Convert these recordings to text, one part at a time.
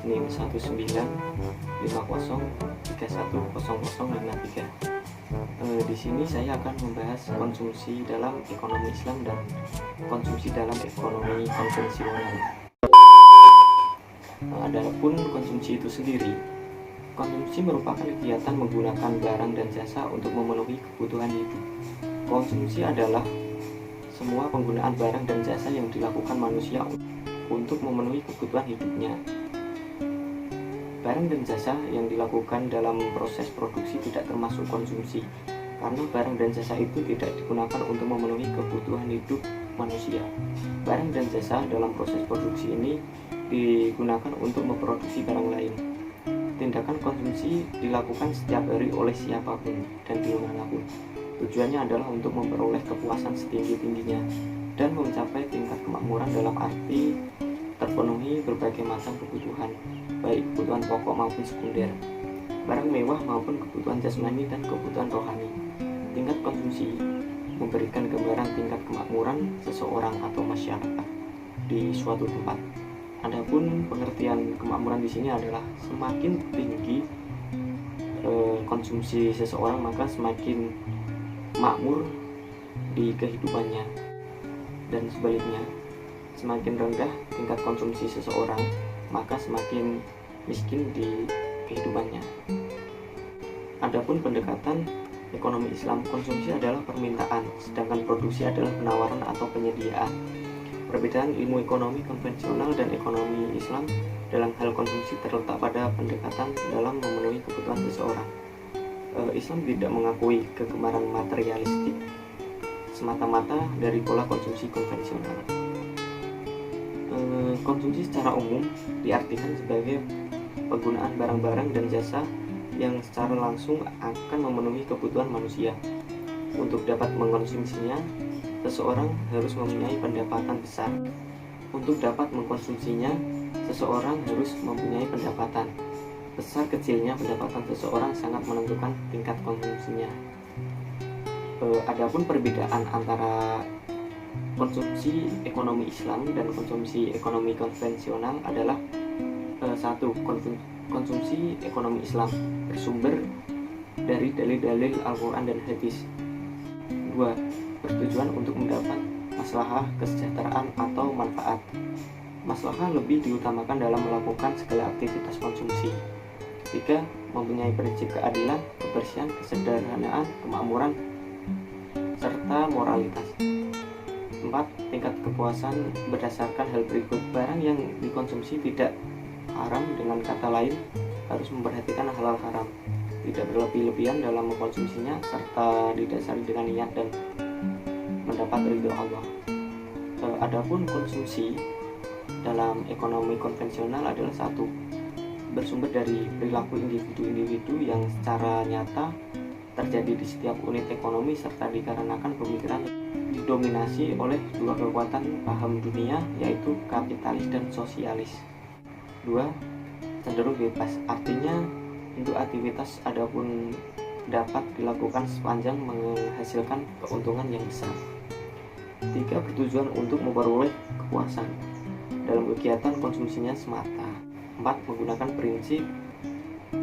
NIM 195031053. Di sini saya akan membahas konsumsi dalam ekonomi Islam dan konsumsi dalam ekonomi konvensional. Adapun konsumsi itu sendiri, konsumsi merupakan kegiatan menggunakan barang dan jasa untuk memenuhi kebutuhan hidup. Konsumsi adalah semua penggunaan barang dan jasa yang dilakukan manusia untuk memenuhi kebutuhan hidupnya. Barang dan jasa yang dilakukan dalam proses produksi tidak termasuk konsumsi, karena barang dan jasa itu tidak digunakan untuk memenuhi kebutuhan hidup manusia. Barang dan jasa dalam proses produksi ini digunakan untuk memproduksi barang lain. Tindakan konsumsi dilakukan setiap hari oleh siapapun dan dimanapun. Tujuannya adalah untuk memperoleh kepuasan setinggi-tingginya dan mencapai tingkat kemakmuran dalam arti terpenuhi berbagai macam kebutuhan, baik kebutuhan pokok maupun sekunder, barang mewah maupun kebutuhan jasmani dan kebutuhan rohani. Tingkat konsumsi memberikan gambaran tingkat kemakmuran seseorang atau masyarakat di suatu tempat. Adapun pengertian kemakmuran di sini adalah semakin tinggi konsumsi seseorang, maka semakin makmur di kehidupannya, dan sebaliknya, semakin rendah tingkat konsumsi seseorang, maka semakin miskin di kehidupannya. Adapun pendekatan ekonomi Islam, konsumsi adalah permintaan, sedangkan produksi adalah penawaran atau penyediaan. Perbedaan ilmu ekonomi konvensional dan ekonomi Islam dalam hal konsumsi terletak pada pendekatan dalam memenuhi kebutuhan seseorang. Islam tidak mengakui kegemaran materialistik semata-mata dari pola konsumsi konvensional. Konsumsi secara umum diartikan sebagai penggunaan barang-barang dan jasa yang secara langsung akan memenuhi kebutuhan manusia. Untuk dapat mengkonsumsinya, seseorang harus mempunyai pendapatan besar. Untuk dapat mengkonsumsinya, seseorang harus mempunyai pendapatan. Besar kecilnya pendapatan seseorang sangat menentukan tingkat konsumsinya. Adapun perbedaan antara konsumsi ekonomi Islam dan konsumsi ekonomi konvensional adalah satu, konsumsi ekonomi Islam bersumber dari dalil-dalil Al-Quran dan hadis. Dua, bertujuan untuk mendapat maslahah kesejahteraan atau manfaat. Maslahah lebih diutamakan dalam melakukan segala aktivitas konsumsi. Tiga, mempunyai prinsip keadilan, kebersihan, kesederhanaan, kemakmuran, serta moralitas. 4. Tingkat kepuasan berdasarkan hal berikut. Barang yang dikonsumsi tidak haram, dengan kata lain harus memperhatikan halal haram, tidak berlebih-lebihan dalam mengkonsumsinya, serta didasari dengan niat dan mendapat ridho Allah. Adapun konsumsi dalam ekonomi konvensional adalah satu, bersumber dari perilaku individu-individu yang secara nyata terjadi di setiap unit ekonomi, serta dikarenakan pemikiran didominasi oleh dua kekuatan paham dunia, yaitu kapitalis dan sosialis. 2. Cenderung bebas, artinya untuk aktivitas adapun dapat dilakukan sepanjang menghasilkan keuntungan yang besar. 3. Bertujuan untuk memperoleh kepuasan dalam kegiatan konsumsinya semata. 4. Menggunakan prinsip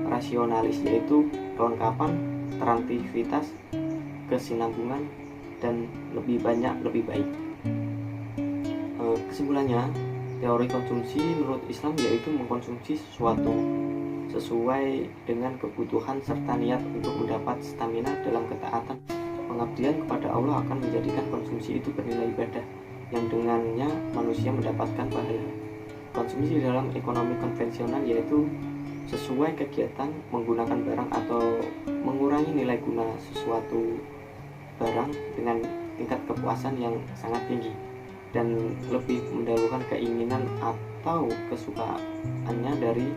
rasionalis, yaitu kelengkapan, transivitas, kesinambungan, dan lebih banyak lebih baik. Kesimpulannya, teori konsumsi menurut Islam yaitu mengkonsumsi sesuatu sesuai dengan kebutuhan serta niat untuk mendapat stamina dalam ketaatan. Pengabdian kepada Allah akan menjadikan konsumsi itu bernilai ibadah yang dengannya manusia mendapatkan pahala. Konsumsi dalam ekonomi konvensional yaitu sesuai kegiatan menggunakan barang atau mengurangi nilai guna sesuatu barang dengan tingkat kepuasan yang sangat tinggi dan lebih mendahulukan keinginan atau kesukaannya dari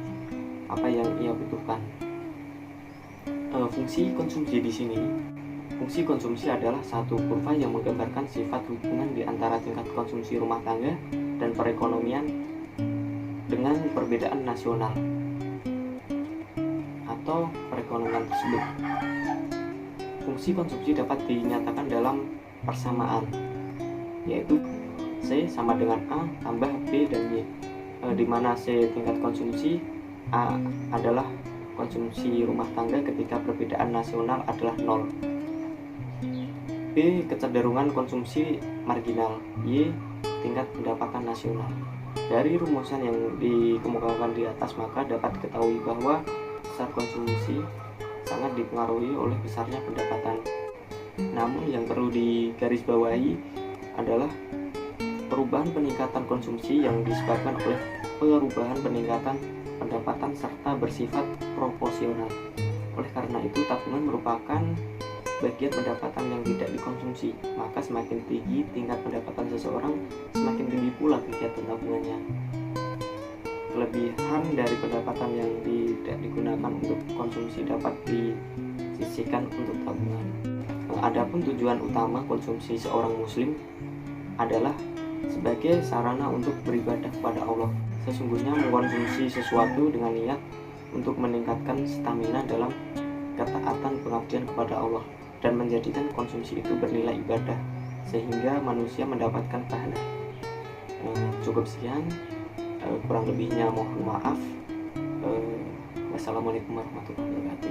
apa yang ia butuhkan. Fungsi konsumsi di sini, fungsi konsumsi adalah satu kurva yang menggambarkan sifat hubungan di antara tingkat konsumsi rumah tangga dan perekonomian dengan perbedaan nasional atau perekonomian tersebut. Fungsi konsumsi dapat dinyatakan dalam persamaan, yaitu C sama dengan A tambah B dan Y, di mana C tingkat konsumsi, A adalah konsumsi rumah tangga ketika perbedaan nasional adalah 0. B. Kecenderungan konsumsi marginal. Y. Tingkat pendapatan nasional. Dari rumusan yang dikemukakan di atas, maka dapat diketahui bahwa besar konsumsi sangat dipengaruhi oleh besarnya pendapatan. Namun yang perlu digarisbawahi adalah perubahan peningkatan konsumsi yang disebabkan oleh perubahan peningkatan pendapatan serta bersifat proporsional. Oleh karena itu, tabungan merupakan bagian pendapatan yang tidak dikonsumsi. Maka semakin tinggi tingkat pendapatan seseorang, semakin tinggi pula kegiatan tabungannya. Kelebihan dari pendapatan yang tidak digunakan untuk konsumsi dapat disisihkan untuk tabungan. Adapun tujuan utama konsumsi seorang muslim adalah sebagai sarana untuk beribadah kepada Allah. Sesungguhnya mengkonsumsi sesuatu dengan niat untuk meningkatkan stamina dalam ketaatan pengabdian kepada Allah dan menjadikan konsumsi itu bernilai ibadah sehingga manusia mendapatkan pahala. Cukup sekian, kurang lebihnya mohon maaf. Wassalamualaikum warahmatullahi wabarakatuh.